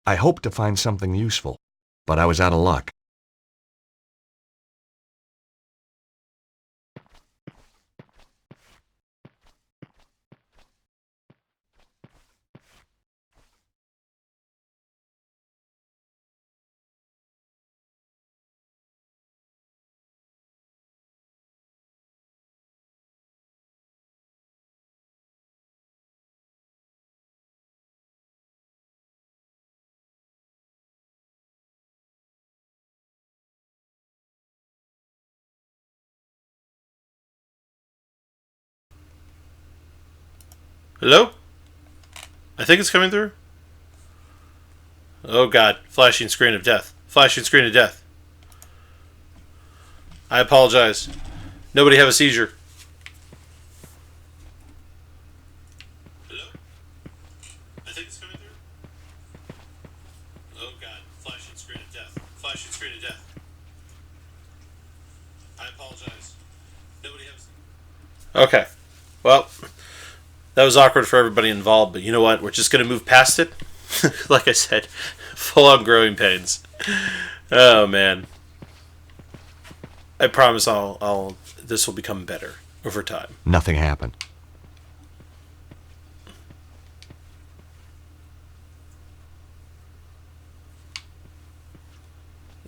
I hoped to find something useful, but I was out of luck. Hello? I think it's coming through. Oh god. Flashing screen of death. Flashing screen of death. I apologize. Nobody have a seizure. Hello? I think it's coming through. Oh god. Flashing screen of death. Flashing screen of death. I apologize. Nobody have a seizure. Okay. Well, that was awkward for everybody involved, but you know what? We're just going to move past it. Like I said, full on growing pains. Oh man. I promise this will become better over time. Nothing happened.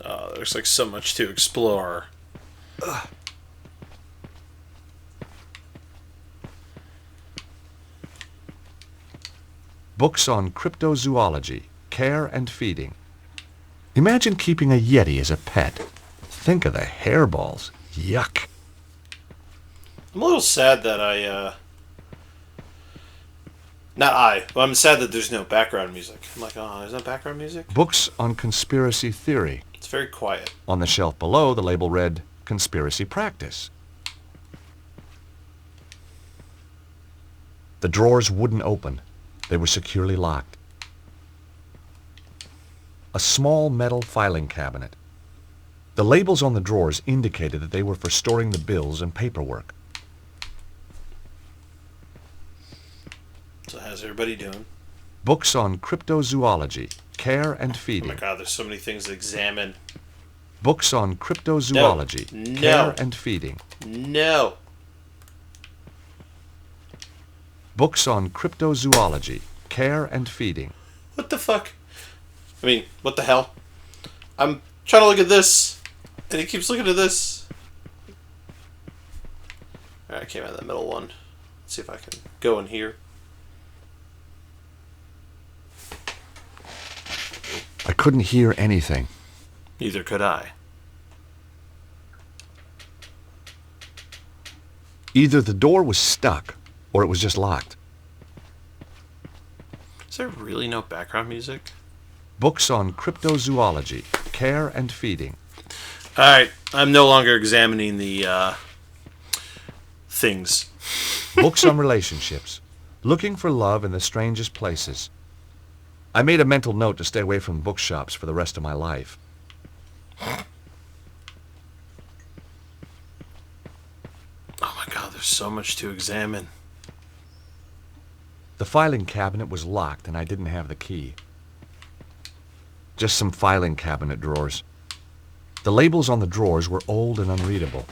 Oh, there's like so much to explore. Books on cryptozoology, care and feeding. Imagine keeping a yeti as a pet. Think of the hairballs. Yuck. I'm a little sad that I'm sad that there's no background music. I'm like, oh, there's no background music? Books on conspiracy theory. It's very quiet. On the shelf below, the label read, Conspiracy Practice. The drawers wouldn't open. They were securely locked. A small metal filing cabinet. The labels on the drawers indicated that they were for storing the bills and paperwork. So how's everybody doing? Books on cryptozoology, care and Oh feeding. my god, there's so many things to examine. Books on cryptozoology, No. care and feeding. No. Books on cryptozoology, care and feeding. What the fuck? I mean, what the hell? I'm trying to look at this, and he keeps looking at this. Alright, I came out of that middle one. Let's see if I can go in here. I couldn't hear anything. Neither could I. Either the door was stuck, or it was just locked. Is there really no background music? Books on cryptozoology, care and feeding. Alright, I'm no longer examining the, things. Books on relationships, looking for love in the strangest places. I made a mental note to stay away from bookshops for the rest of my life. Oh my god, there's so much to examine. The filing cabinet was locked and I didn't have the key. Just some filing cabinet drawers. The labels on the drawers were old and unreadable.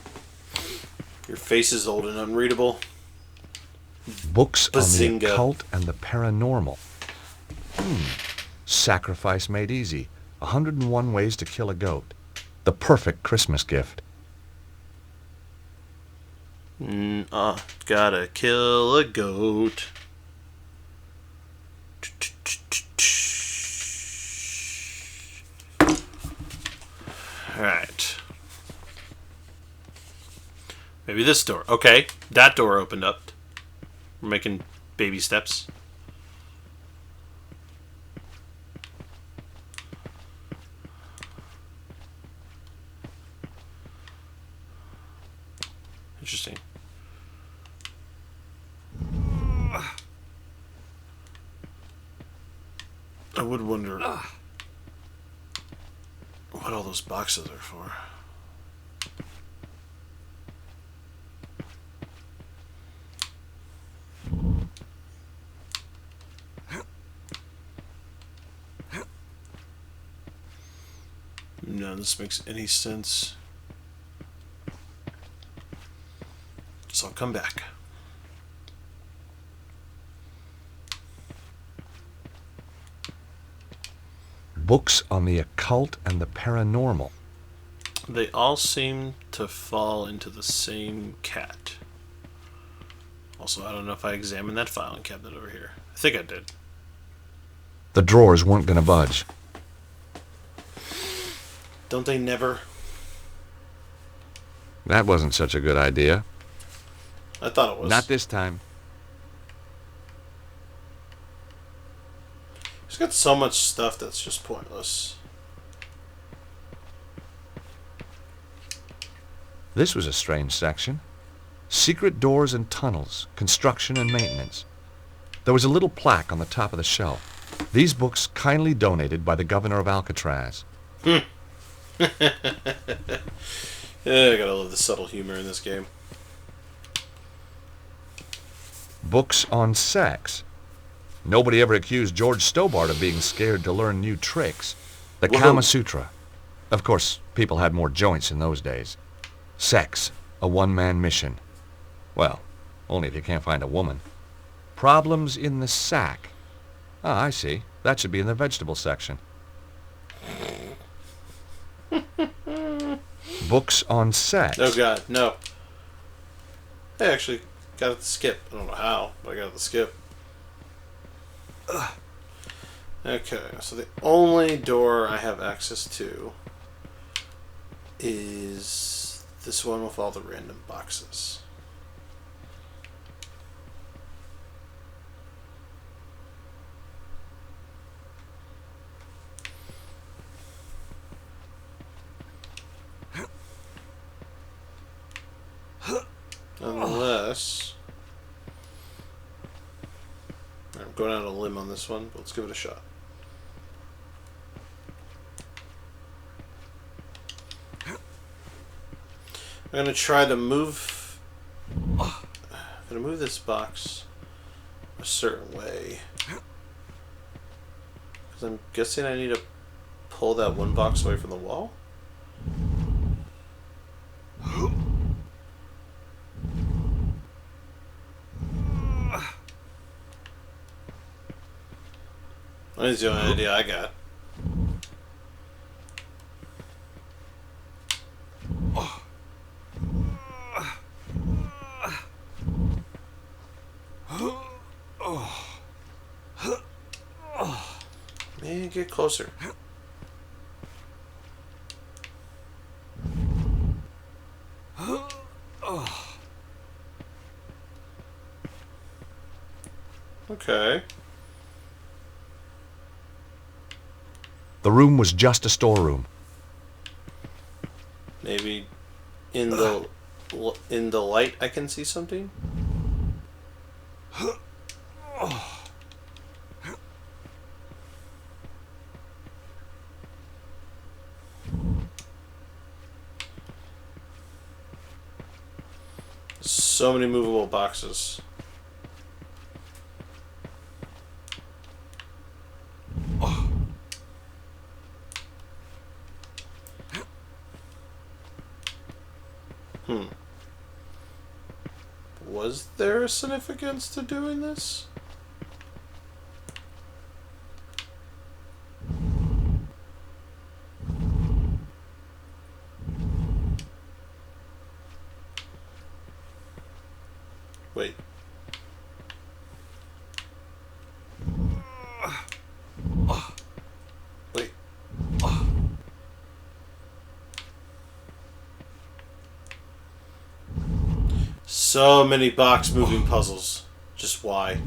Your face is old and unreadable. Books Bazinga. on the occult and the paranormal. Sacrifice made easy. 101 ways to kill a goat. The perfect Christmas gift. Gotta kill a goat. Alright. Maybe this door. Okay, that door opened up. We're making baby steps. Interesting. I would wonder what all those boxes are for. None of this makes any sense. So I'll come back. Books on the occult and the paranormal. They all seem to fall into the same cat. Also, I don't know if I examined that filing cabinet over here. I think I did. The drawers weren't going to budge. Don't they never? That wasn't such a good idea. I thought it was. Not this time. He's got so much stuff that's just pointless. This was a strange section. Secret doors and tunnels, construction and maintenance. There was a little plaque on the top of the shelf. These books kindly donated by the governor of Alcatraz. Yeah, I gotta love the subtle humor in this game. Books on sex. Nobody ever accused George Stobart of being scared to learn new tricks. The Whoa. Kama Sutra. Of course, people had more joints in those days. Sex, a one-man mission. Well, only if you can't find a woman. Problems in the sack. Ah, I see. That should be in the vegetable section. Books on sex. Oh god, no. I actually got it to skip. I don't know how, but I got it to skip. Ugh. Okay, so the only door I have access to is this one with all the random boxes. Unless... I'm going out on a limb on this one, but let's give it a shot. I'm going to try to move... I'm going to move this box a certain way. Because I'm guessing I need to pull that one box away from the wall? That's the only idea I got. Man, get closer. Okay. The room was just a storeroom. Maybe in the light I can see something. So many movable boxes. Was there a significance to doing this? Wait. Wait. So many box moving puzzles. Just why?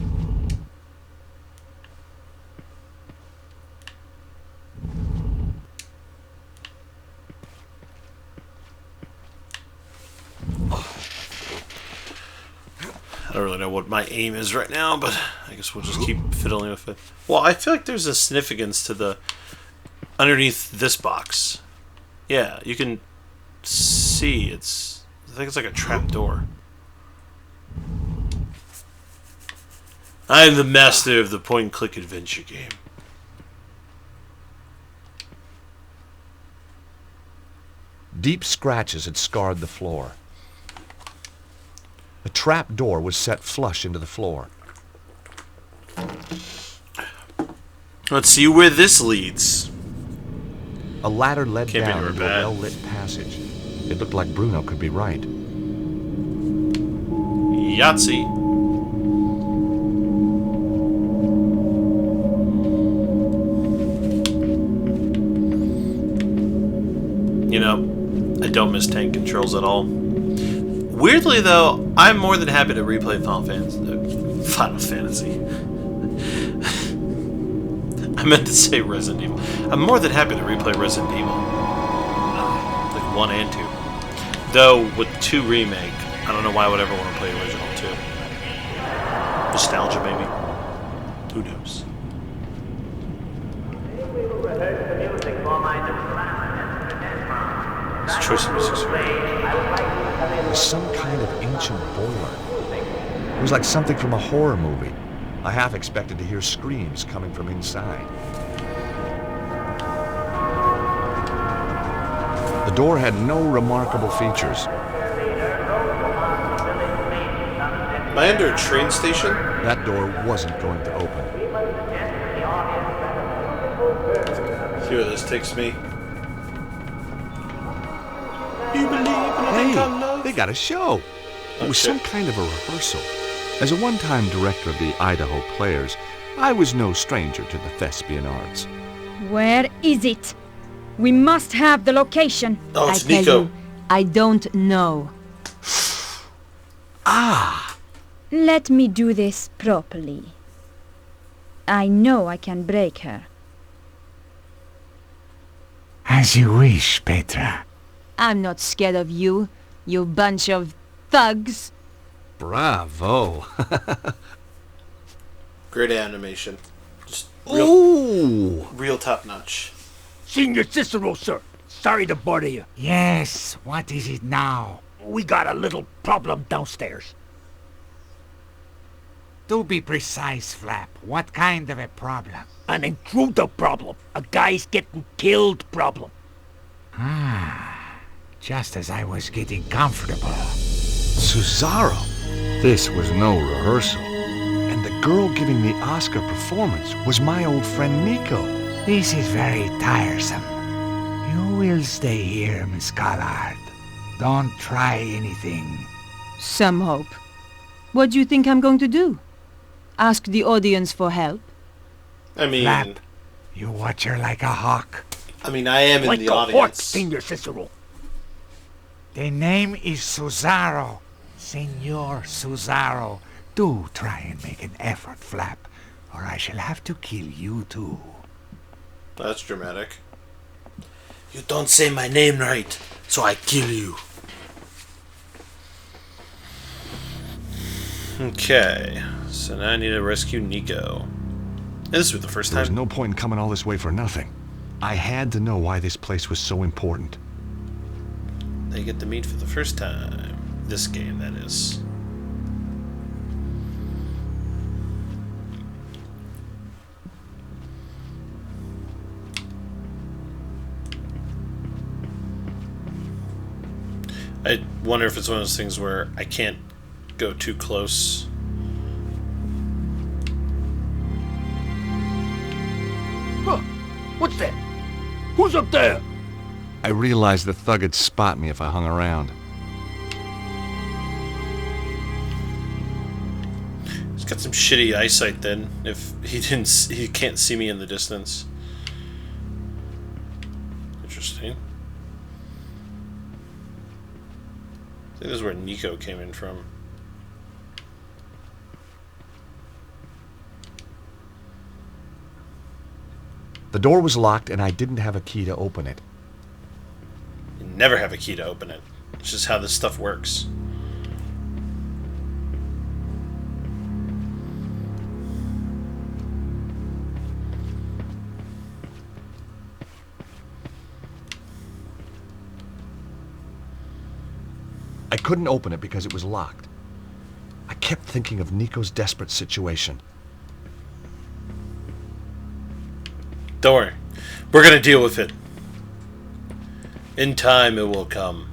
I don't really know what my aim is right now, but I guess we'll just keep fiddling with it. Well, I feel like there's a significance to the underneath this box. Yeah, you can see it's. I think it's like a trap door. I'm the master of the point-and-click adventure game. Deep scratches had scarred the floor. A trap door was set flush into the floor. Let's see where this leads. A ladder led Can't be down anywhere into a bad. well-lit passage. It looked like Bruno could be right. Yahtzee. You know, I don't miss tank controls at all. Weirdly, though, I'm more than happy to replay Final Fantasy. I meant to say Resident Evil. I'm more than happy to replay Resident Evil. Like 1 and 2. Though, with 2 remake, I don't know why I would ever want to play original 2. Nostalgia, maybe. Who knows? This choice of music's great. It was some kind of ancient boiler. It was like something from a horror movie. I half expected to hear screams coming from inside. The door had no remarkable features. Am I under a train station? That door wasn't going to open. See where this takes me. You believe in a thing called love? They got a show. It was some kind of a rehearsal. As a one-time director of the Idaho Players, I was no stranger to the thespian arts. Where is it? We must have the location. Oh, it's I tell Nico. you, I don't know. Let me do this properly. I know I can break her. As you wish, Petra. I'm not scared of you, you bunch of thugs. Bravo. Great animation. Just real top notch. Senior Cicero, sir. Sorry to bother you. Yes, what is it now? We got a little problem downstairs. Do be precise, Flap. What kind of a problem? An intruder problem. A guy's getting killed problem. Just as I was getting comfortable. Cesaro. This was no rehearsal. And the girl giving the Oscar performance was my old friend Nico. This is very tiresome. You will stay here, Miss Collard. Don't try anything. Some hope. What do you think I'm going to do? Ask the audience for help? I mean, Flap, you watch her like a hawk. I am Like in the a hawk, audience. Senior Cicero. The name is Cesaro. Senor Cesaro. Do try and make an effort, Flap, or I shall have to kill you too. That's dramatic. You don't say my name right, so I kill you. Okay, so now I need to rescue Nico. And this was the first There was time. no point in coming all this way for nothing. I had to know why this place was so important. They get to meet for the first time. This game, that is. I wonder if it's one of those things where I can't go too close. Huh. What's that? Who's up there? I realized the thug would spot me if I hung around. He's got some shitty eyesight then, if he can't see me in the distance. Interesting. I think this is where Nico came in from. The door was locked and I didn't have a key to open it. You never have a key to open it. It's just how this stuff works. I couldn't open it because it was locked. I kept thinking of Nico's desperate situation. Don't worry. We're gonna deal with it. In time it will come.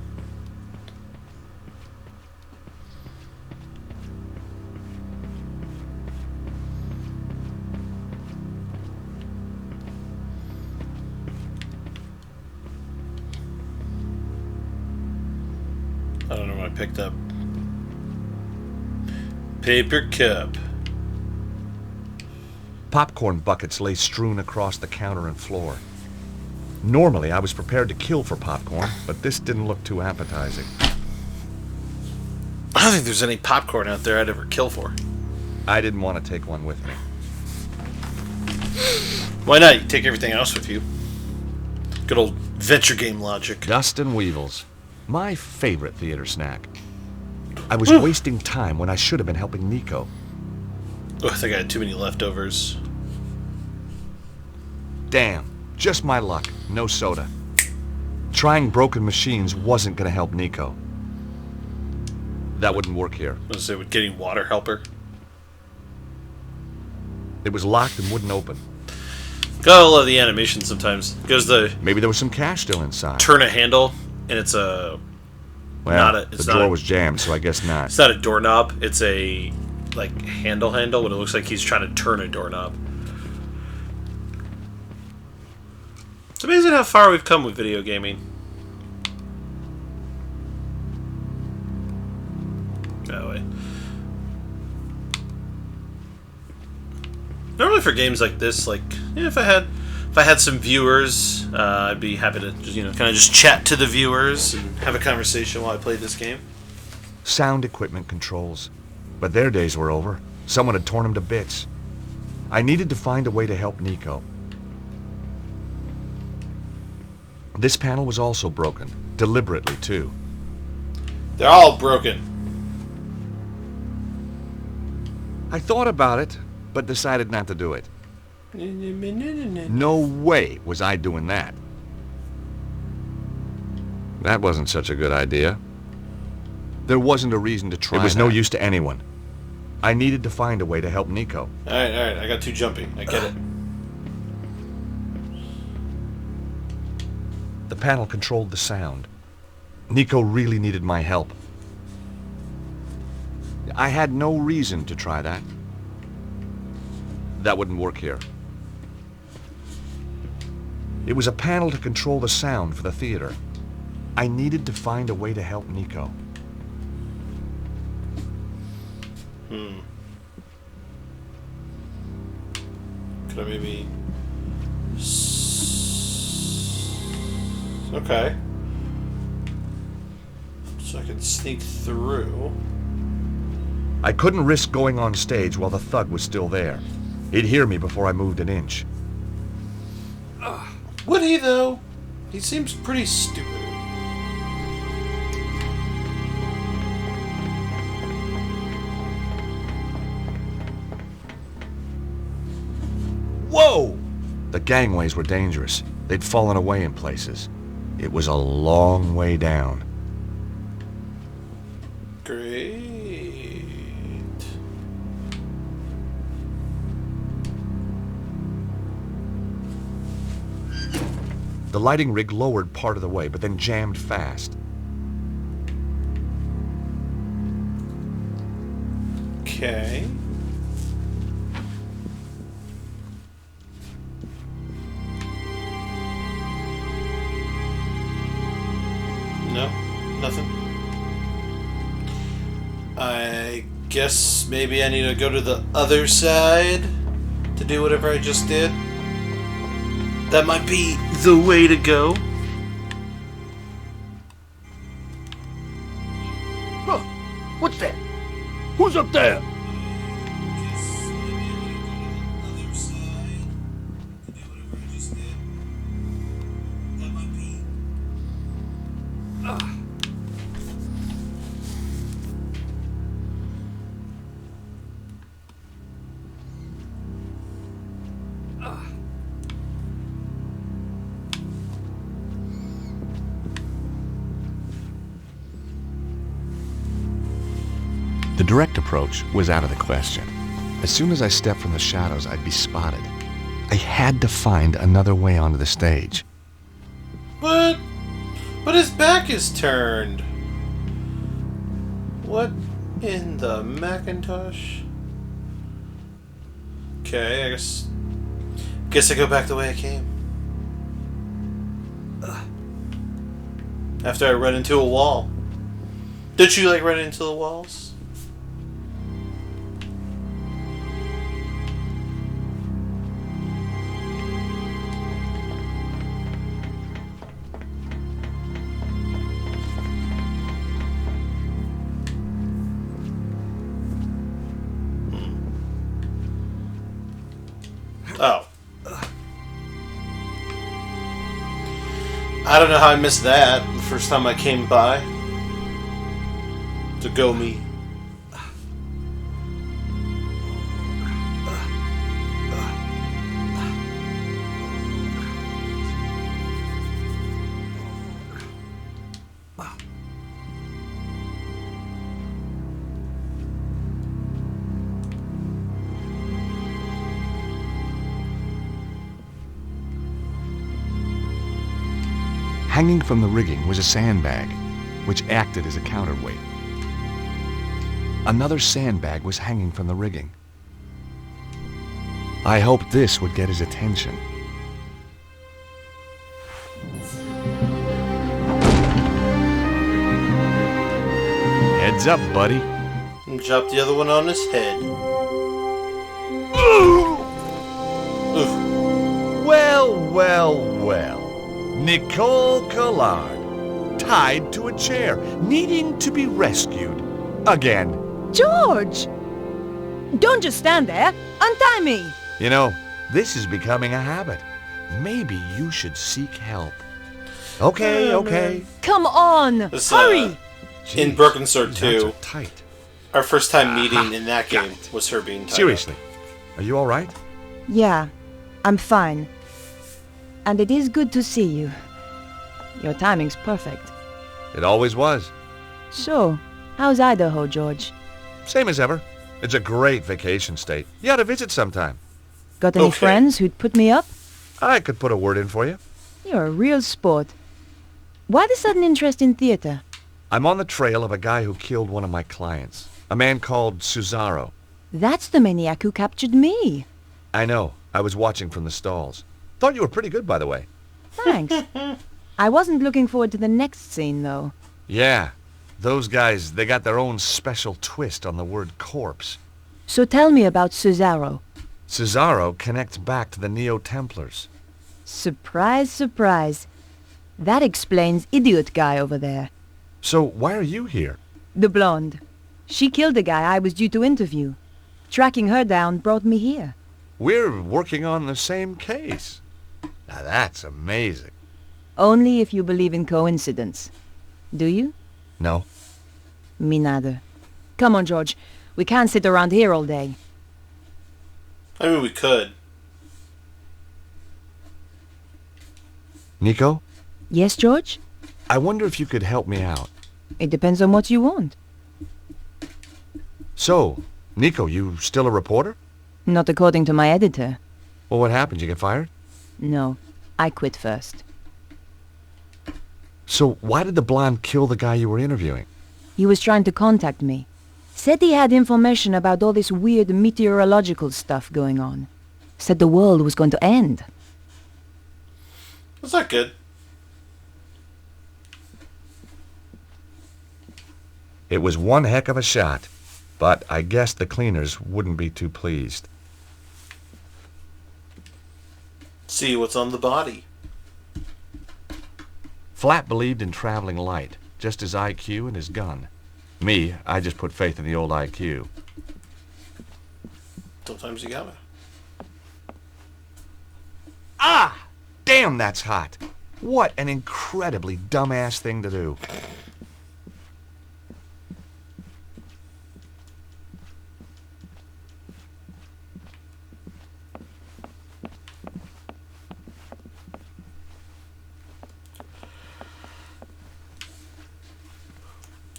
I don't know what I picked up. Paper cup. Popcorn buckets lay strewn across the counter and floor. Normally, I was prepared to kill for popcorn, but this didn't look too appetizing. I don't think there's any popcorn out there I'd ever kill for. I didn't want to take one with me. Why not? You take everything else with you. Good old venture game logic. Dust and Weevils. My favorite theater snack. I was wasting time when I should have been helping Nico. Oh, I think I had too many leftovers. Damn, just my luck. No soda. Trying broken machines wasn't going to help Nico. That wouldn't work here. I was say, would getting water help her? It was locked and wouldn't open. Gotta love the animation sometimes. Goes the Maybe there was some cash still inside. turn a handle, and it's a Well, it's the not door a- was jammed, so I guess not. it's not a doorknob. It's a like handle, but it looks like he's trying to turn a doorknob. It's amazing how far we've come with video gaming. That way. Normally for games like this, like if I had some viewers, I'd be happy to just, kind of just chat to the viewers and have a conversation while I play this game. Sound equipment controls. But their days were over. Someone had torn them to bits. I needed to find a way to help Nico. This panel was also broken. Deliberately, too. They're all broken. I thought about it, but decided not to do it. No way was I doing that. That wasn't such a good idea. There wasn't a reason to try. It was no use to anyone. I needed to find a way to help Nico. Alright, I got too jumpy. I get it. The panel controlled the sound. Nico really needed my help. I had no reason to try that. That wouldn't work here. It was a panel to control the sound for the theater. I needed to find a way to help Nico. Could I maybe... Okay. So I can sneak through. I couldn't risk going on stage while the thug was still there. He'd hear me before I moved an inch. Would he, though? He seems pretty stupid. Whoa! The gangways were dangerous. They'd fallen away in places. It was a long way down. Great. The lighting rig lowered part of the way, but then jammed fast. Okay. No, nothing. I guess maybe I need to go to the other side to do whatever I just did. That might be the way to go. Huh. What's that? Who's up there? The direct approach was out of the question. As soon as I stepped from the shadows, I'd be spotted. I had to find another way onto the stage. What? But his back is turned. What in the Macintosh? Okay, I guess I go back the way I came. After I run into a wall. Did you like run into the walls? Oh. I don't know how I missed that the first time I came by. To go me. Hanging from the rigging was a sandbag, which acted as a counterweight. Another sandbag was hanging from the rigging. I hoped this would get his attention. Heads up, buddy. And drop the other one on his head. Oof. Well. Nicole Collard, tied to a chair, needing to be rescued. Again. George! Don't just stand there. Untie me. You know, this is becoming a habit. Maybe you should seek help. Okay. Come on. This, Hurry. In Broken Sword These 2, nuts are tight. our first time meeting in that got game it. was her being tied Seriously, are you all right? Yeah, I'm fine. And it is good to see you. Your timing's perfect. It always was. So, how's Idaho, George? Same as ever. It's a great vacation state. You ought to visit sometime. Got any Okay. friends who'd put me up? I could put a word in for you. You're a real sport. Why the sudden interest in theater? I'm on the trail of a guy who killed one of my clients. A man called Cesaro. That's the maniac who captured me. I know. I was watching from the stalls. Thought you were pretty good, by the way. Thanks. I wasn't looking forward to the next scene, though. Yeah. Those guys, they got their own special twist on the word corpse. So tell me about Cesaro. Cesaro connects back to the Neo-Templars. Surprise, surprise. That explains idiot guy over there. So why are you here? The blonde. She killed the guy I was due to interview. Tracking her down brought me here. We're working on the same case. Now that's amazing. Only if you believe in coincidence. Do you? No. Me neither. Come on, George. We can't sit around here all day. I mean, we could. Nico, Yes, George? I wonder if you could help me out. It depends on what you want. So, Nico, you still a reporter? Not according to my editor. Well, what happened? You get fired? No, I quit first. So why did the blonde kill the guy you were interviewing? He was trying to contact me. Said he had information about all this weird meteorological stuff going on. Said the world was going to end. That's not good. It was one heck of a shot, but I guess the cleaners wouldn't be too pleased. See what's on the body. Flat believed in traveling light, just his IQ and his gun. Me, I just put faith in the old IQ. Sometimes you gotta. Ah! Damn, that's hot! What an incredibly dumbass thing to do.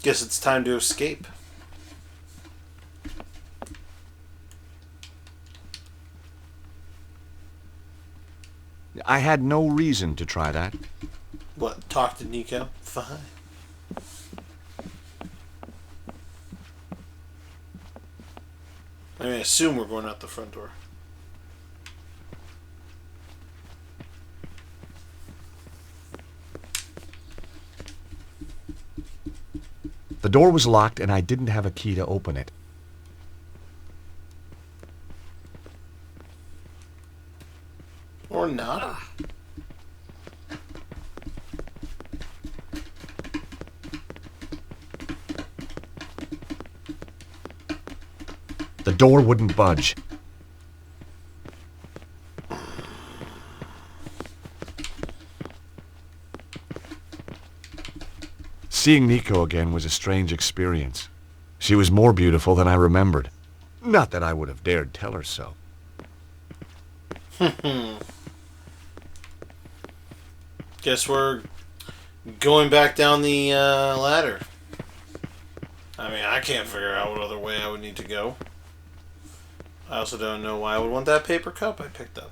Guess it's time to escape. I had no reason to try that. What? Talk to Nico? Fine. I mean, I assume we're going out the front door. The door was locked and I didn't have a key to open it. Or not. The door wouldn't budge. Seeing Nico again was a strange experience. She was more beautiful than I remembered. Not that I would have dared tell her so. Guess we're going back down the ladder. I mean, I can't figure out what other way I would need to go. I also don't know why I would want that paper cup I picked up.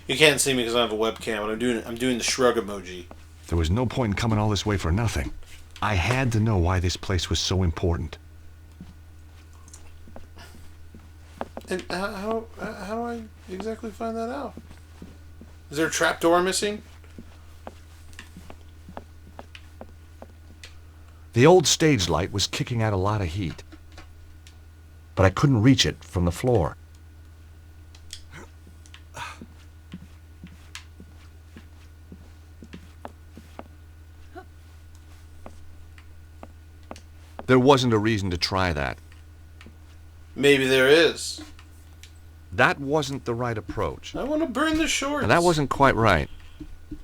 You can't see me because I have a webcam, but I'm doing the shrug emoji. There was no point in coming all this way for nothing. I had to know why this place was so important. And how do I exactly find that out? Is there a trapdoor missing? The old stage light was kicking out a lot of heat, but I couldn't reach it from the floor. There wasn't a reason to try that. Maybe there is. That wasn't the right approach. I want to burn the shorts. And that wasn't quite right.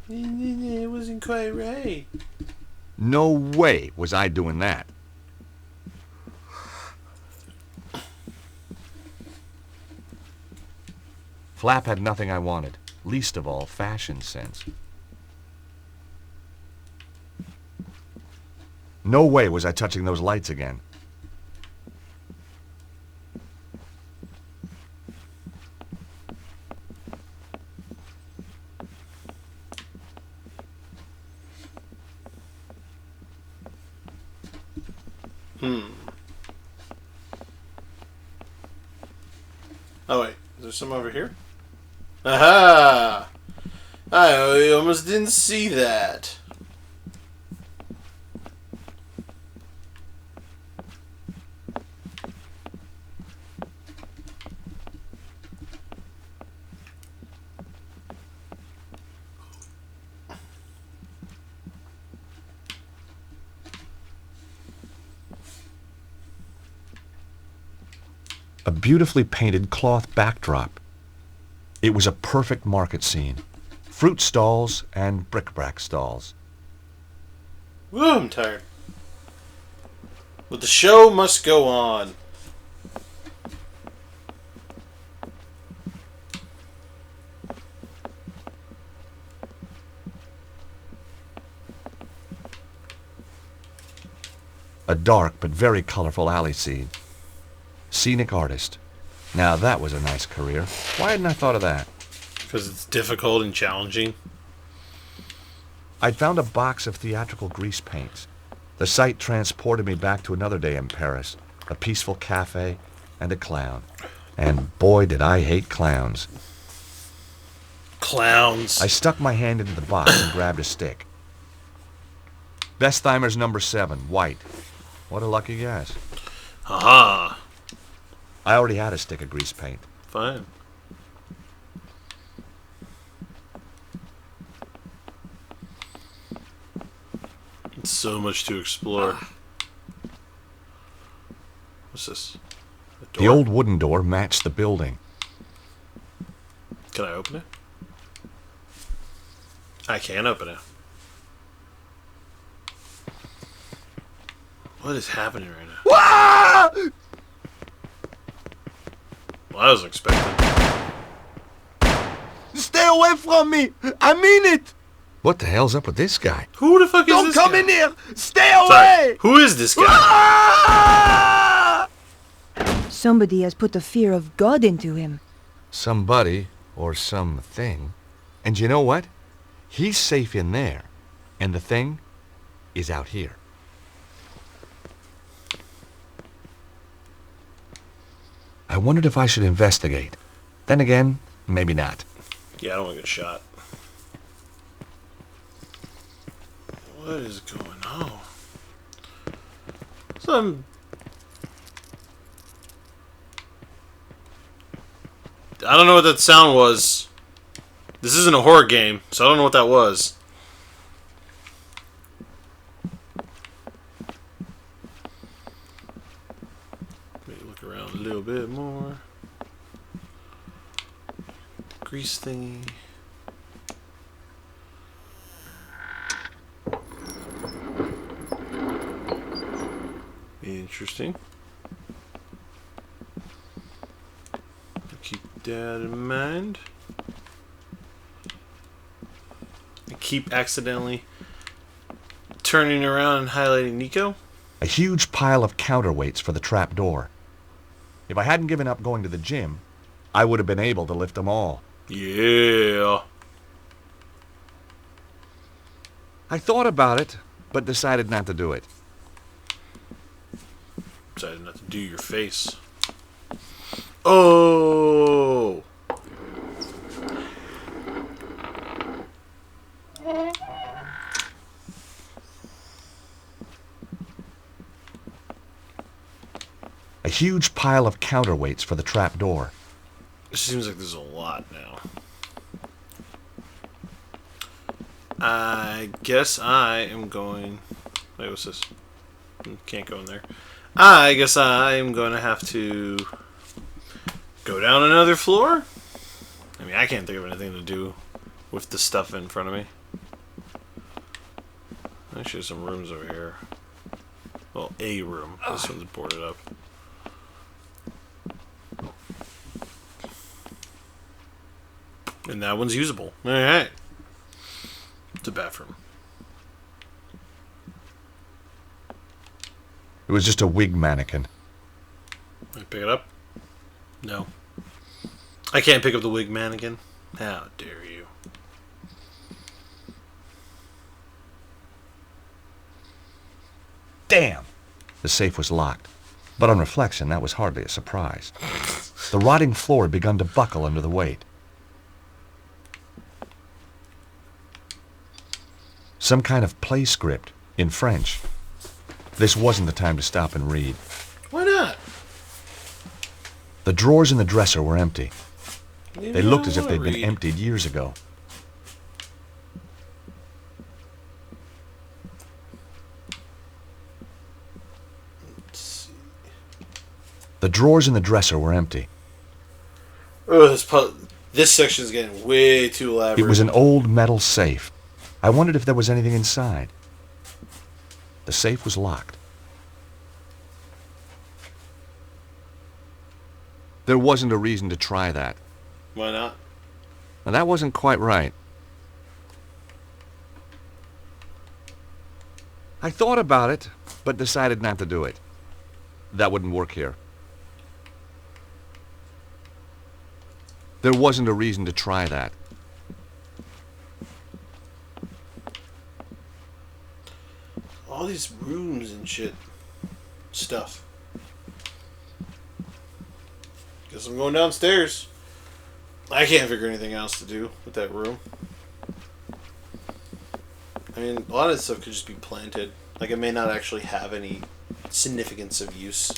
It wasn't quite right. No way was I doing that. Flap had nothing I wanted, least of all fashion sense. No way was I touching those lights again. Oh wait, is there some over here? Aha! I almost didn't see that. A beautifully painted cloth backdrop. It was a perfect market scene. Fruit stalls and bric-a-brac stalls. Ooh, I'm tired. But the show must go on. A dark but very colorful alley scene. Scenic artist. Now that was a nice career. Why hadn't I thought of that? Because it's difficult and challenging. I'd found a box of theatrical grease paints. The sight transported me back to another day in Paris. A peaceful cafe and a clown. And boy did I hate clowns. Clowns. I stuck my hand into the box and grabbed a stick. Bestheimer's number 7, white. What a lucky guess. Aha. I already had a stick of grease paint. Fine. It's so much to explore. What's this? A The door? old wooden door matched the building. Can I open it? I can open it. What is happening right now? Well, I was expecting. Stay away from me! I mean it! What the hell's up with this guy? Who the fuck is Don't this come guy? in here! Stay Sorry, away! who is this guy? Ah! Somebody has put the fear of God into him. Somebody, or something, And you know what? He's safe in there, and the thing is out here. I wondered if I should investigate. Then again, maybe not. Yeah, I don't want to get shot. What is going on? I don't know what that sound was. This isn't a horror game, so I don't know what that was. Maybe look around a little bit more. Grease thingy. Interesting. Keep that in mind. I keep accidentally turning around and highlighting Nico. A huge pile of counterweights for the trap door. If I hadn't given up going to the gym, I would have been able to lift them all. Yeah. I thought about it, but decided not to do it. Decided not to do your face. Oh! A huge pile of counterweights for the trap door. It seems like there's a lot now. I guess I am going... Wait, what's this? Can't go in there. I guess I am going to have to go down another floor. I mean, I can't think of anything to do with the stuff in front of me. Actually, there's some rooms over here. Well, a room. This one's boarded up. And that one's usable. Alright. It's a bathroom. It was just a wig mannequin. Can I pick it up? No. I can't pick up the wig mannequin. How dare you. Damn! The safe was locked. But on reflection, that was hardly a surprise. The rotting floor had begun to buckle under the weight. Some kind of play script in French. This wasn't the time to stop and read. Why not? The drawers in the dresser were empty. Maybe They looked I as if wanna they'd been read. emptied years ago. Let's see. The drawers in the dresser were empty. Oh, this section's getting way too elaborate. It was an old metal safe. I wondered if there was anything inside. The safe was locked. There wasn't a reason to try that. Why not? Now, that wasn't quite right. I thought about it, but decided not to do it. That wouldn't work here. There wasn't a reason to try that. All these rooms and shit. Stuff. Guess I'm going downstairs. I can't figure anything else to do with that room. I mean, a lot of this stuff could just be planted. Like, it may not actually have any significance of use.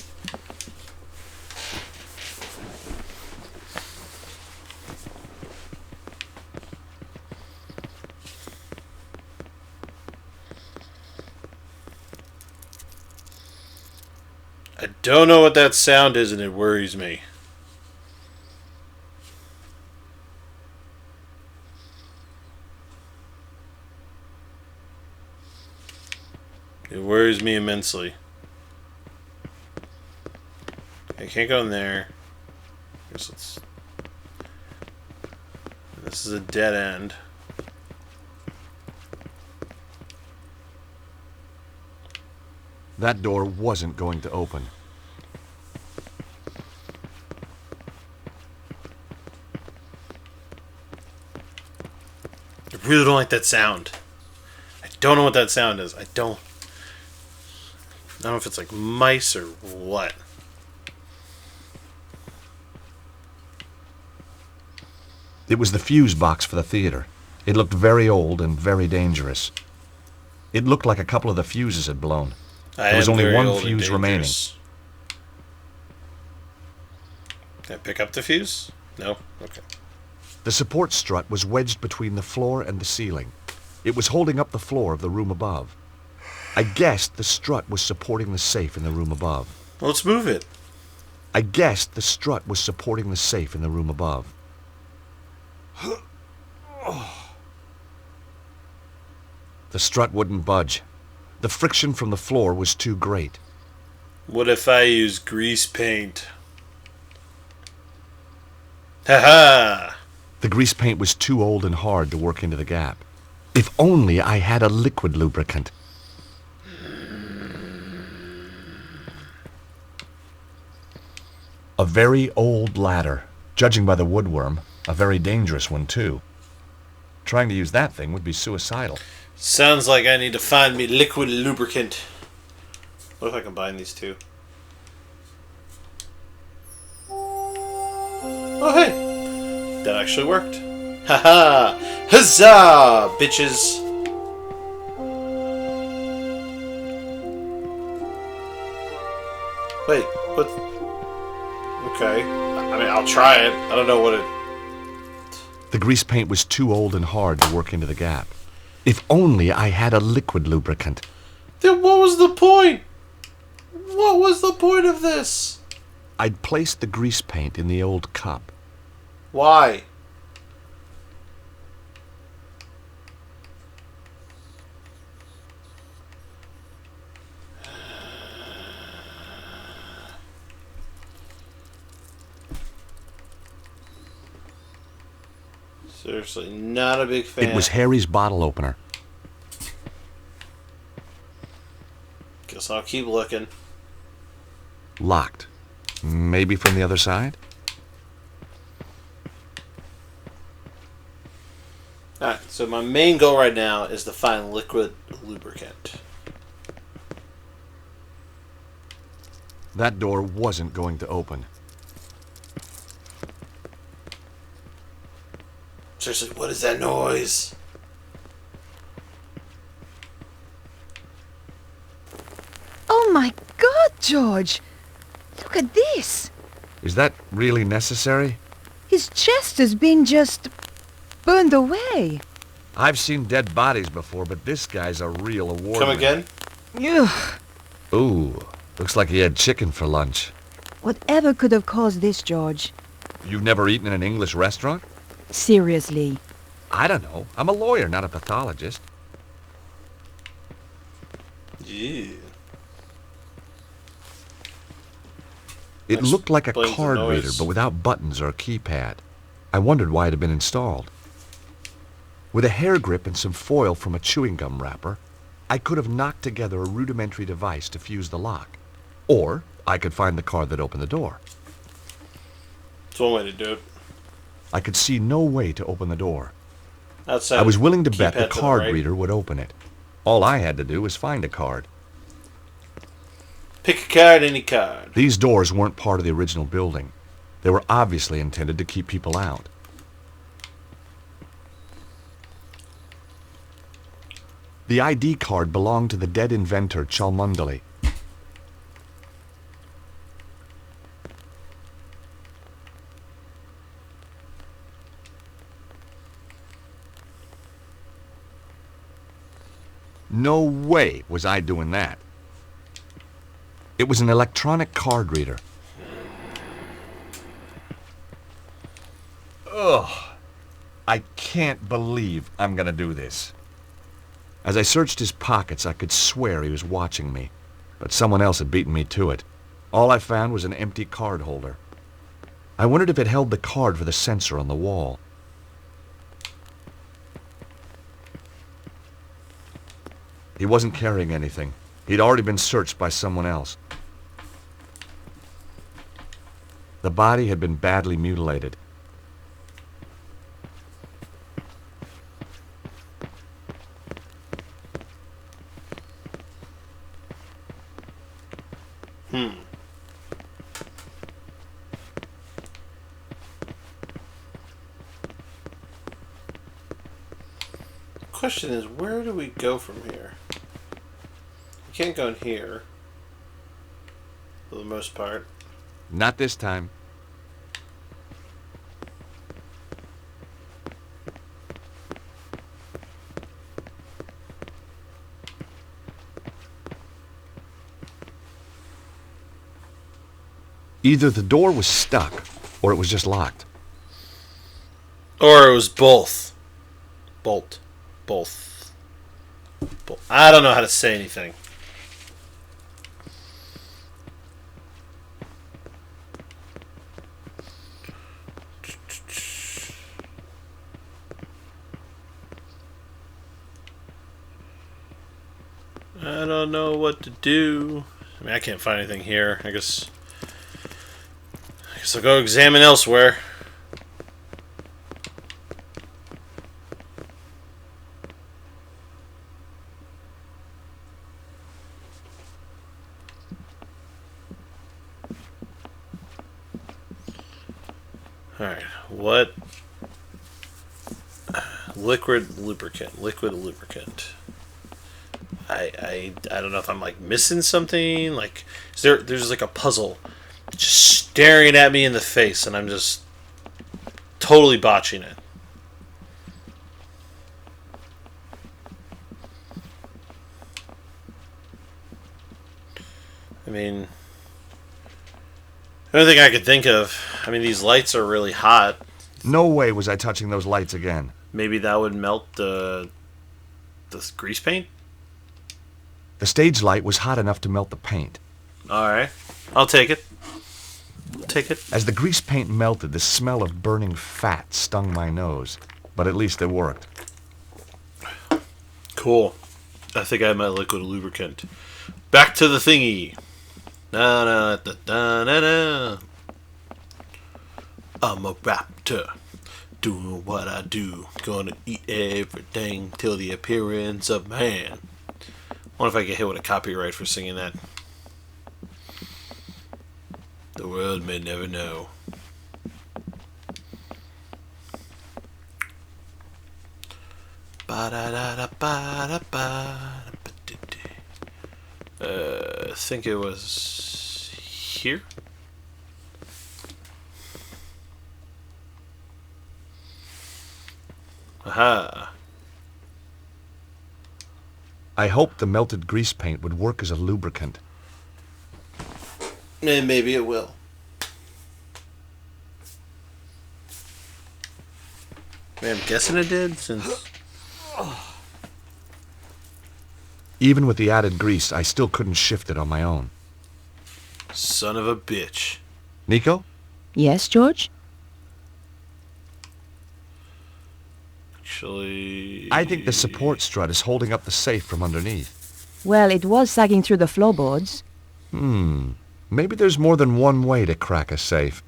I don't know what that sound is, and it worries me. It worries me immensely. I can't go in there. Guess let's... This is a dead end. That door wasn't going to open. really don't like that sound. I don't know what that sound is. I don't know if it's like mice or what. It was the fuse box for the theater. It looked very old and very dangerous. It looked like a couple of the fuses had blown. There was only one fuse remaining. Can I pick up the fuse? No? Okay. The support strut was wedged between the floor and the ceiling. It was holding up the floor of the room above. I guessed the strut was supporting the safe in the room above. Well, let's move it. I guessed the strut was supporting the safe in the room above. The strut wouldn't budge. The friction from the floor was too great. What if I use grease paint? Ha-ha! The grease paint was too old and hard to work into the gap. If only I had a liquid lubricant. A very old ladder. Judging by the woodworm, a very dangerous one, too. Trying to use that thing would be suicidal. Sounds like I need to find me liquid lubricant. What if I combine these two? Oh, hey! That actually worked. Haha! Huzzah, bitches! Wait, what? Okay. I mean, I'll try it. I don't know what it... The grease paint was too old and hard to work into the gap. If only I had a liquid lubricant. Then what was the point? What was the point of this? I'd placed the grease paint in the old cup. Why? Seriously, not a big fan. It was Harry's bottle opener. Guess I'll keep looking. Locked. Maybe from the other side? Alright, so my main goal right now is to find liquid lubricant. That door wasn't going to open. Seriously, what is that noise? Oh my God, George! Look at this! Is that really necessary? His chest has been just burned away. I've seen dead bodies before, but this guy's a real award. Come again? Ugh. Ooh, looks like he had chicken for lunch. Whatever could have caused this, George? You've never eaten in an English restaurant? Seriously. I don't know. I'm a lawyer, not a pathologist. Yeah. It That looked like a explains the card reader, noise. but without buttons or a keypad. I wondered why it had been installed. With a hair grip and some foil from a chewing gum wrapper, I could have knocked together a rudimentary device to fuse the lock. Or I could find the card that opened the door. That's one way to do it. I could see no way to open the door. Outside I was willing to bet the keypad to card right. reader would open it. All I had to do was find a card. Pick a card, any card. These doors weren't part of the original building. They were obviously intended to keep people out. The ID card belonged to the dead inventor Cholmondeley. No way was I doing that. It was an electronic card reader. Ugh. I can't believe I'm gonna do this. As I searched his pockets, I could swear he was watching me, but someone else had beaten me to it. All I found was an empty card holder. I wondered if it held the card for the sensor on the wall. He wasn't carrying anything. He'd already been searched by someone else. The body had been badly mutilated. question is, where do we go from here? We can't go in here. For the most part. Not this time. Either the door was stuck, or it was just locked. Or it was both. Both. I don't know how to say anything. I don't know what to do. I mean, I can't find anything here. I guess I'll go examine elsewhere. Alright, what? Liquid lubricant. I don't know if I'm like missing something. Like, there's like a puzzle just staring at me in the face, and I'm just totally botching it. I mean, the only thing I could think of, I mean, these lights are really hot. No way was I touching those lights again. Maybe that would melt the grease paint? The stage light was hot enough to melt the paint. Alright. I'll take it. As the grease paint melted, the smell of burning fat stung my nose. But at least it worked. Cool. I think I have my liquid lubricant. Back to the thingy. Na na na na na na. I'm a raptor, doing what I do. Gonna eat everything till the appearance of man. Wonder if I get hit with a copyright for singing that. The world may never know. I think it was here. Aha. I hoped the melted grease paint would work as a lubricant. And maybe it will. Man, I'm guessing it did, since... Even with the added grease, I still couldn't shift it on my own. Son of a bitch. Nico? Yes, George? Actually... I think the support strut is holding up the safe from underneath. Well, it was sagging through the floorboards. Maybe there's more than one way to crack a safe.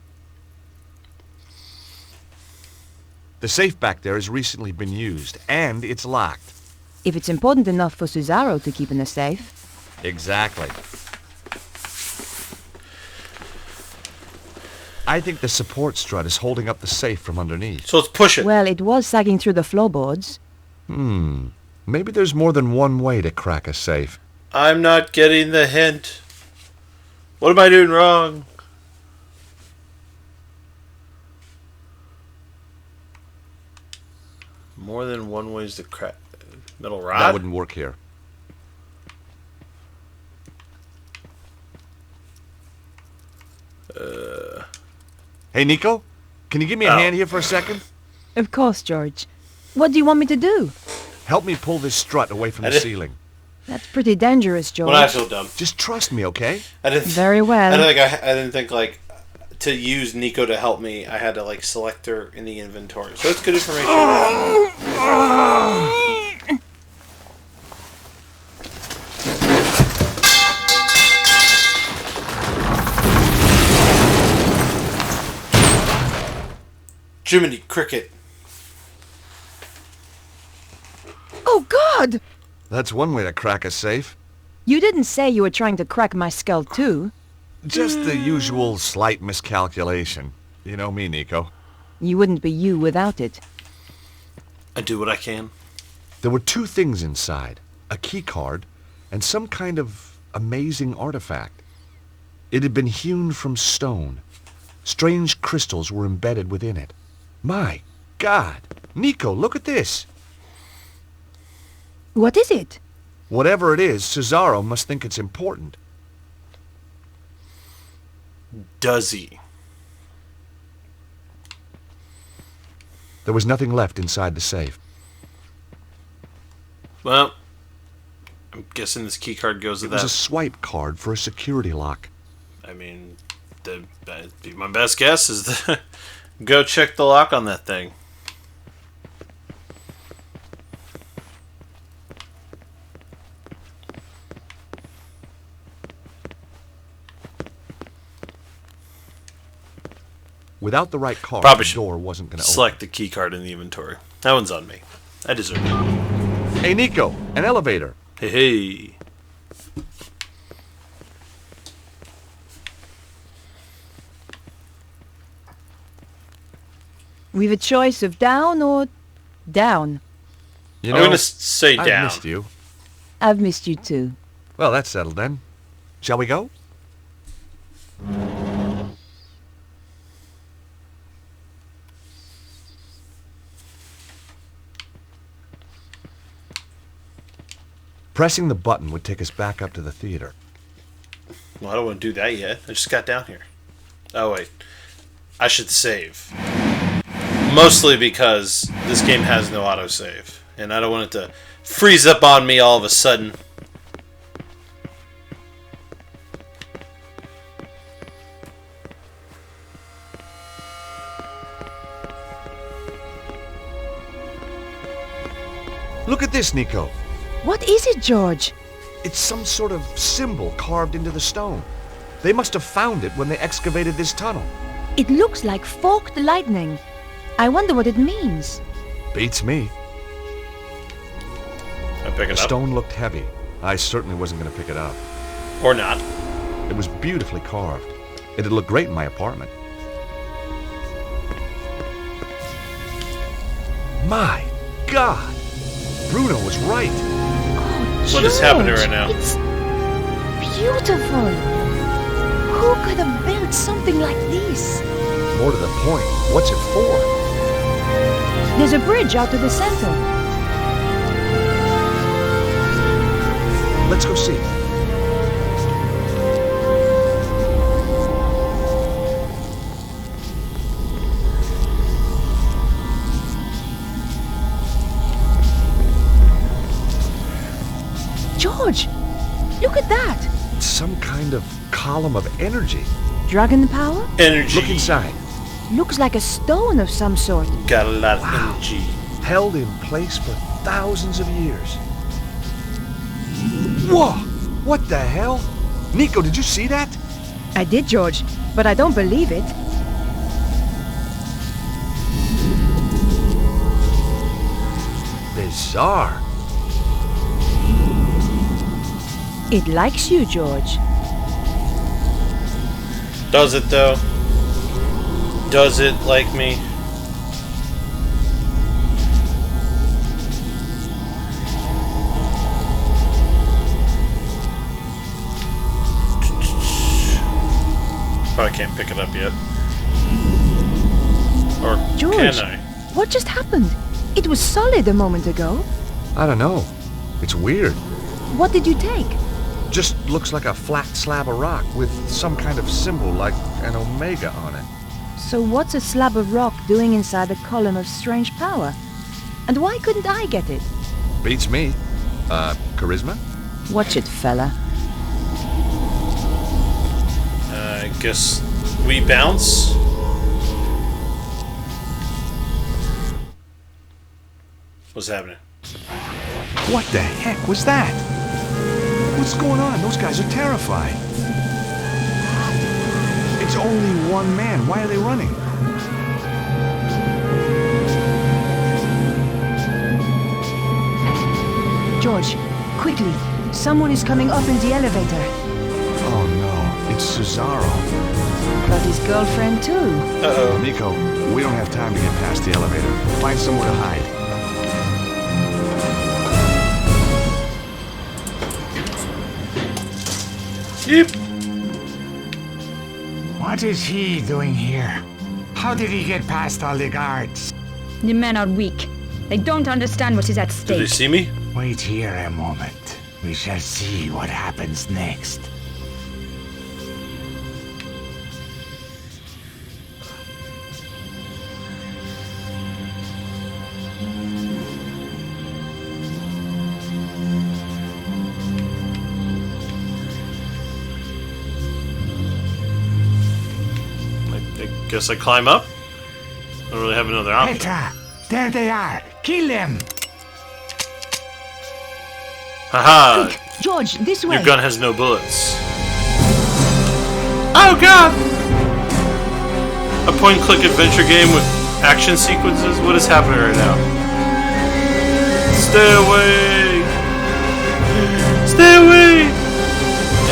The safe back there has recently been used, and it's locked. If it's important enough for Cesaro to keep in the safe. Exactly. I think the support strut is holding up the safe from underneath. So let's push it. Well, it was sagging through the floorboards. Maybe there's more than one way to crack a safe. I'm not getting the hint. What am I doing wrong? More than one ways to crack metal rod? That wouldn't work here. Hey, Nico? Can you give me a hand here for a second? Of course, George. What do you want me to do? Help me pull this strut away from the ceiling. That's pretty dangerous, George. Well, I feel dumb. Just trust me, okay? Very well. I didn't think like to use Nico to help me. I had to like select her in the inventory. So it's good information. Jiminy Cricket. Oh, God! That's one way to crack a safe. You didn't say you were trying to crack my skull, too. Just the usual slight miscalculation. You know me, Nico. You wouldn't be you without it. I do what I can. There were two things inside, a key card and some kind of amazing artifact. It had been hewn from stone. Strange crystals were embedded within it. My God! Nico, look at this! What is it? Whatever it is, Cesaro must think it's important. Does he? There was nothing left inside the safe. Well, I'm guessing this key card goes with It was a that. swipe card for a security lock. I mean, that'd be my best guess is to go check the lock on that thing. Without the right card, Probably the should door wasn't going to open. Select the key card in the inventory. That one's on me. I deserve it. Hey, Nico, an elevator. Hey, hey. We've a choice of down or down. You I'm know, gonna say I've down. missed you. I've missed you too. Well, that's settled then. Shall we go? Pressing the button would take us back up to the theater. Well, I don't want to do that yet. I just got down here. Oh, wait. I should save. Mostly because this game has no autosave. And I don't want it to freeze up on me all of a sudden. Look at this, Nico. What is it, George? It's some sort of symbol carved into the stone. They must have found it when they excavated this tunnel. It looks like forked lightning. I wonder what it means. Beats me. I pick The it up. stone looked heavy. I certainly wasn't going to pick it up. Or not. It was beautifully carved. It'd look great in my apartment. My God! Bruno was right. Oh, What is happening George, right now? It's beautiful. Who could have built something like this? More to the point, what's it for? There's a bridge out to the center. Let's go see. George, look at that. It's some kind of column of energy. Dragon power? Energy. Look inside. Looks like a stone of some sort. Got a lot Wow. of energy. Held in place for thousands of years. Whoa! What the hell? Nico, did you see that? I did, George, but I don't believe it. Bizarre. It likes you, George. Does it, though? Does it like me? Probably can't pick it up yet. Or George. can I? What just happened? It was solid a moment ago. I don't know. It's weird. What did you take? Just looks like a flat slab of rock with some kind of symbol like an omega on it. So what's a slab of rock doing inside a column of strange power? And why couldn't I get it? Beats me. Charisma? Watch it, fella. I guess we bounce. What's happening? What the heck was that? What's going on? Those guys are terrified. It's only one man. Why are they running? George, quickly. Someone is coming up in the elevator. Oh no, it's Cesaro. But his girlfriend too. Uh-oh. Nico, we don't have time to get past the elevator. Find somewhere to hide. Yep. What is he doing here? How did he get past all the guards? The men are weak. They don't understand what is at Did they stake. see me? Wait here a moment. We shall see what happens next. I guess I climb up? I don't really have another option. Petra! There they are! Kill them! Haha! George, this way. Your gun has no bullets. Oh god! A point-and-click adventure game with action sequences? What is happening right now? Stay away! Stay away!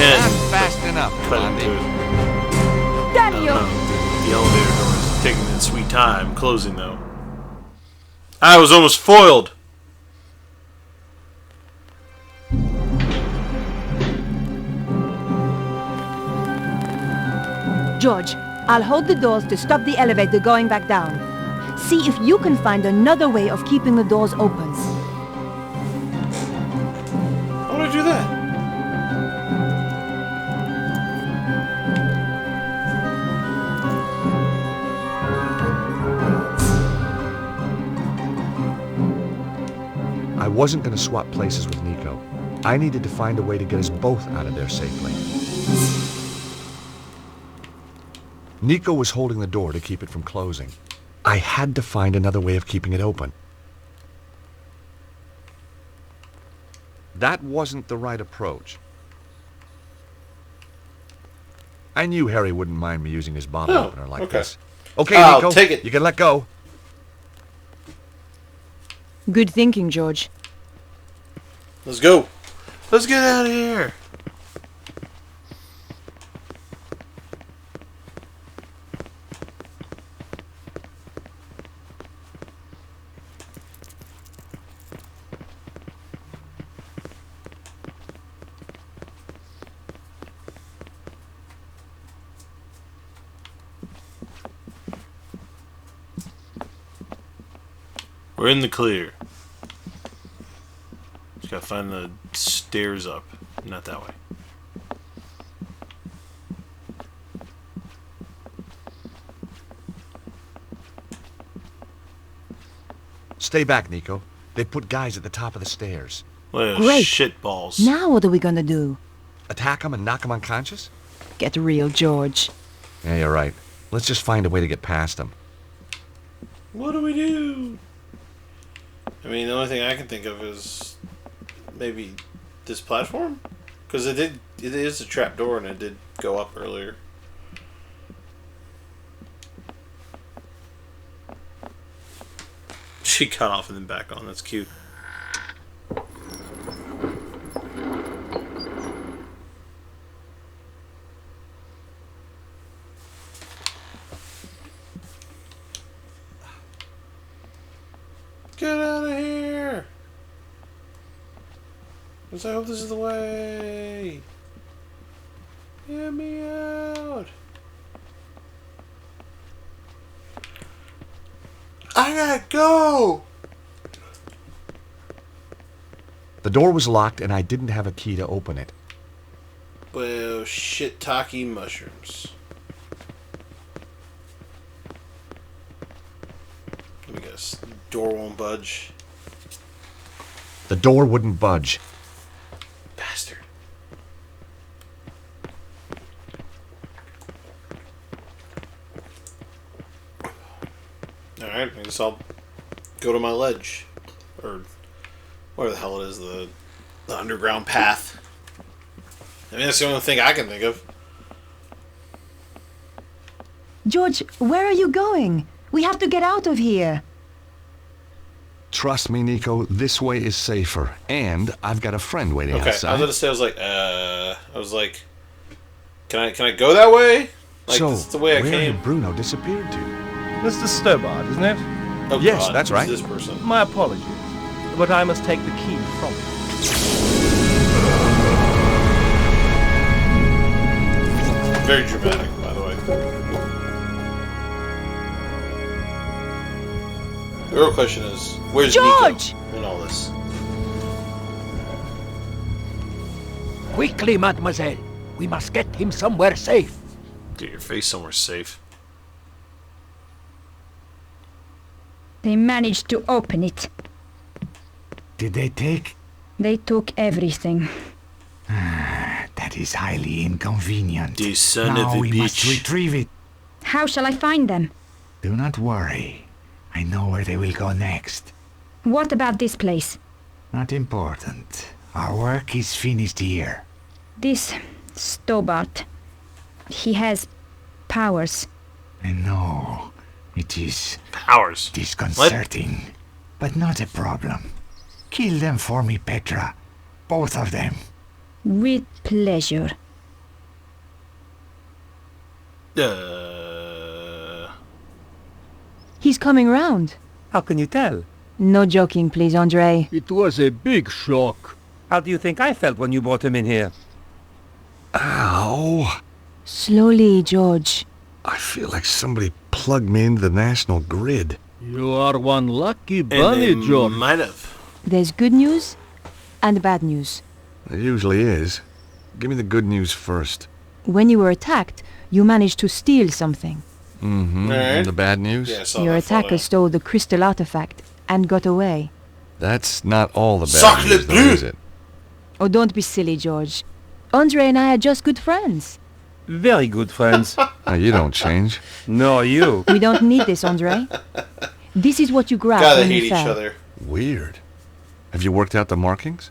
And Not fast enough, cut Blondie. into it. Daniel! The elevator door is taking its sweet time closing, though. I was almost foiled! George, I'll hold the doors to stop the elevator going back down. See if you can find another way of keeping the doors open. How would I do that? I wasn't going to swap places with Nico. I needed to find a way to get us both out of there safely. Nico was holding the door to keep it from closing. I had to find another way of keeping it open. That wasn't the right approach. I knew Harry wouldn't mind me using his bottle Oh, opener like okay. this. Okay, I'll Nico, take it. you can let go. Good thinking, George. Let's go. Let's get out of here. We're in the clear. Just gotta find the stairs up. Not that way. Stay back, Nico. They put guys at the top of the stairs. Well, Great. shit balls. Now what are we gonna do? Attack them and knock them unconscious? Get real, George. Yeah, you're right. Let's just find a way to get past them. What do we do? I mean, the only thing I can think of is maybe this platform, because it is a trap door and it did go up earlier. She cut off and then back on. That's cute. Get out of here! Because I hope this is the way. Get me out! I gotta go! The door was locked and I didn't have a key to open it. Well, shiitake mushrooms. Let me guess. Door won't budge. The door wouldn't budge. Bastard. Alright, I guess I'll go to my ledge. Or where the hell it is, the underground path. I mean, that's the only thing I can think of. George, where are you going? We have to get out of here. Trust me, Nico, this way is safer. And I've got a friend waiting Okay, outside. I was gonna say, I was like, can I go that way? Like, so, this is the way I where came. had Bruno disappeared to? Mr. Stobart, isn't it? Oh, Yes, God, that's who's right. This person. My apologies, but I must take the key from you. Very dramatic, by the way. The real question is, where's George! Nico in all this? Quickly, mademoiselle. We must get him somewhere safe. Get your face somewhere safe. They managed to open it. Did they take? They took everything. That is highly inconvenient. You son now of a we must bitch. retrieve it. How shall I find them? Do not worry. I know where they will go next. What about this place? Not important. Our work is finished here. This Stobart. He has powers. I know. It is Powers. disconcerting, but not a problem. Kill them for me, Petra. Both of them. With pleasure. He's coming round. How can you tell? No joking, please, Andre. It was a big shock. How do you think I felt when you brought him in here? Ow! Slowly, George. I feel like somebody plugged me into the national grid. You are one lucky And bunny, they George. might have. There's good news and bad news. It usually is. Give me the good news first. When you were attacked, you managed to steal something. Mm-hmm. Alright. And the bad news? Yeah, I saw Your that photo. attacker stole the crystal artifact and got away. That's not all the bad Sacre news, though, bleu! is it? Oh, don't be silly, George. Andre and I are just good friends. Very good friends. Now, you don't change. Nor you. We don't need this, Andre. This is what you grabbed God, they when hate you each fell. other. Weird. Have you worked out the markings?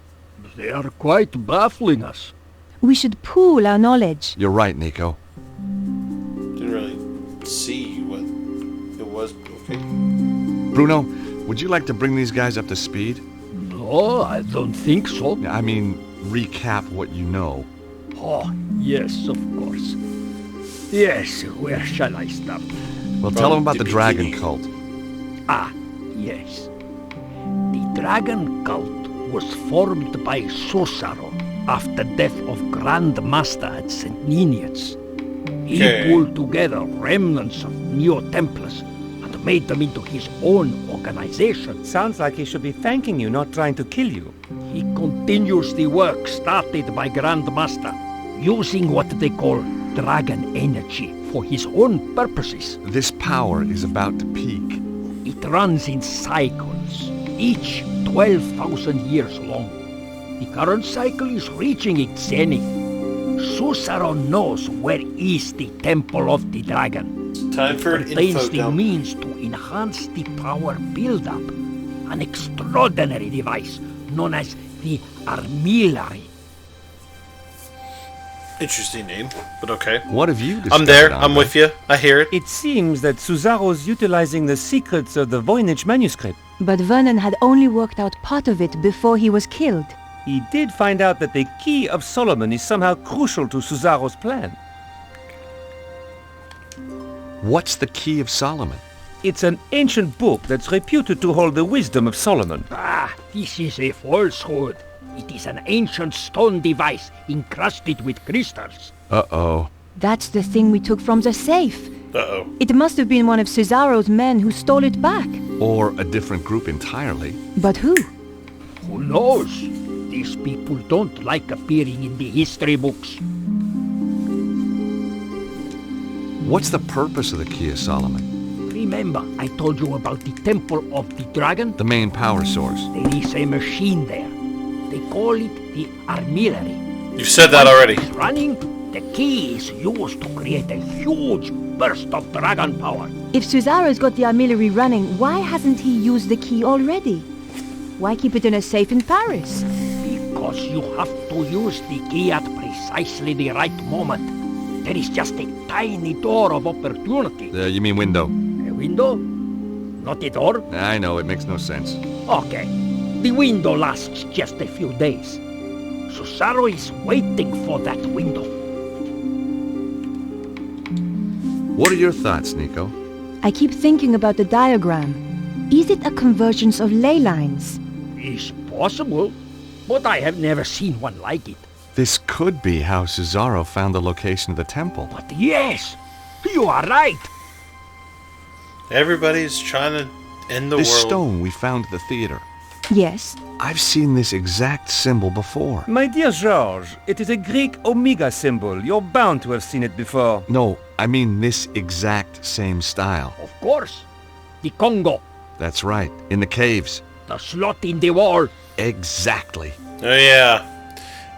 They are quite baffling us. We should pool our knowledge. You're right, Nico. Didn't really see what it was. Okay. Bruno, would you like to bring these guys up to speed? No, I don't think so. I mean, recap what you know. Oh, yes, of course. Yes, where shall I start? Well, tell them From about the the dragon beginning. cult. Ah, yes. The dragon cult was formed by Susaro after death of Grand Master at St. Ninians. He Okay. pulled together remnants of Neo-Templars and made them into his own organization. Sounds like he should be thanking you, not trying to kill you. He continues the work started by Grand Master, using what they call dragon energy for his own purposes. This power is about to peak. It runs in cycles, each 12,000 years long. The current cycle is reaching its zenith. Susaro knows where is the Temple of the Dragon. Time for an Contains info the dump. means to enhance the power build-up. An extraordinary device known as the Armillary. Interesting name, but okay. What have you discovered? I'm there. I'm Andre? with you. I hear it. It seems that Suzaro's utilizing the secrets of the Voynich manuscript. But Vernon had only worked out part of it before he was killed. He did find out that the Key of Solomon is somehow crucial to Suzaro's plan. What's the Key of Solomon? It's an ancient book that's reputed to hold the wisdom of Solomon. Ah, this is a falsehood. It is an ancient stone device encrusted with crystals. Uh-oh. That's the thing we took from the safe. Uh-oh. It must have been one of Cesaro's men who stole it back. Or a different group entirely. But who? Who knows? These people don't like appearing in the history books. What's the purpose of the Key of Solomon? Remember, I told you about the Temple of the Dragon? The main power source. There is a machine there. They call it the Armillary. You've said that already. It's running, the key is used to create a huge burst of dragon power. If Cesaro's got the armillary running, why hasn't he used the key already? Why keep it in a safe in Paris? Because you have to use the key at precisely the right moment. There is just a tiny door of opportunity. You mean window? A window? Not a door? I know, it makes no sense. Okay. The window lasts just a few days. Susaro is waiting for that window. What are your thoughts, Nico? I keep thinking about the diagram. Is it a convergence of ley lines? It's possible, but I have never seen one like it. This could be how Cesaro found the location of the temple. But yes, you are right. Everybody's trying to end the This world. stone we found at the theater. Yes? I've seen this exact symbol before. My dear George, it is a Greek omega symbol. You're bound to have seen it before. No, I mean this exact same style. Of course. The Congo. That's right, in the caves. The slot in the wall. Exactly. Oh, yeah.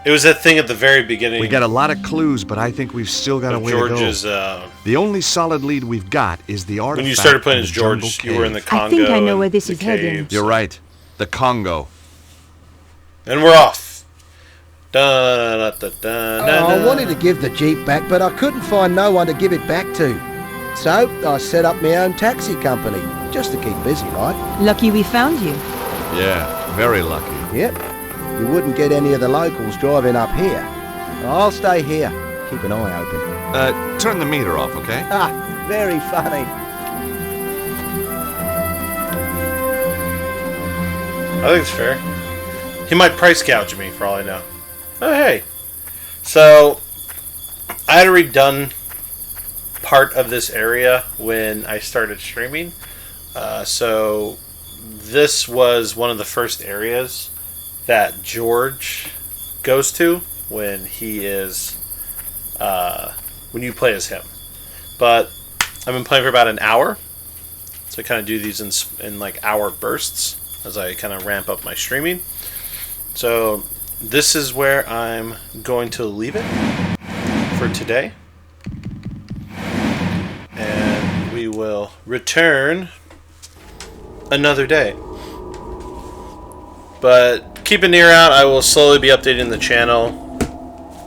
It was that thing at the very beginning. We got a lot of clues, but I think we've still got a way George's, to go. The only solid lead we've got is the artifact. when you started playing in as the jungle George, you were in the cave. Congo. I think I know and where this the is heading. caves. You're right. The Congo. And we're off. I wanted to give the Jeep back, but I couldn't find no one to give it back to. So I set up my own taxi company, just to keep busy, right? Lucky we found you. Yeah, very lucky. Yep. You wouldn't get any of the locals driving up here. I'll stay here. Keep an eye open. Turn the meter off, okay? Ah, very funny. I think it's fair. He might price gouge me for all I know. Oh, hey. So, I had redone part of this area when I started streaming. So, this was one of the first areas that George goes to when he is, when you play as him. But I've been playing for about an hour. So I kind of do these in like hour bursts as I kind of ramp up my streaming. So this is where I'm going to leave it for today. And we will return another day. But keep an ear out. I will slowly be updating the channel.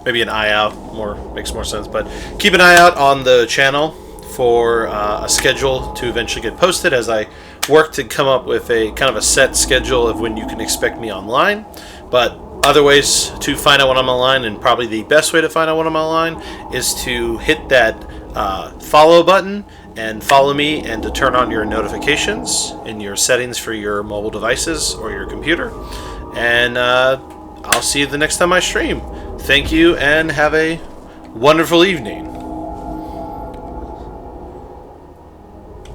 Maybe an eye out makes more sense. But keep an eye out on the channel for a schedule to eventually get posted as I work to come up with a kind of a set schedule of when you can expect me online. But other ways to find out when I'm online, and probably the best way to find out when I'm online, is to hit that follow button and follow me, and to turn on your notifications in your settings for your mobile devices or your computer. And I'll see you the next time I stream. Thank you, and have a wonderful evening.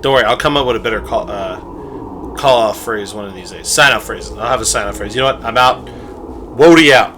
Don't worry, I'll come up with a better call-off phrase one of these days. Sign-off phrase. I'll have a sign-off phrase. You know what? I'm out. Woady out.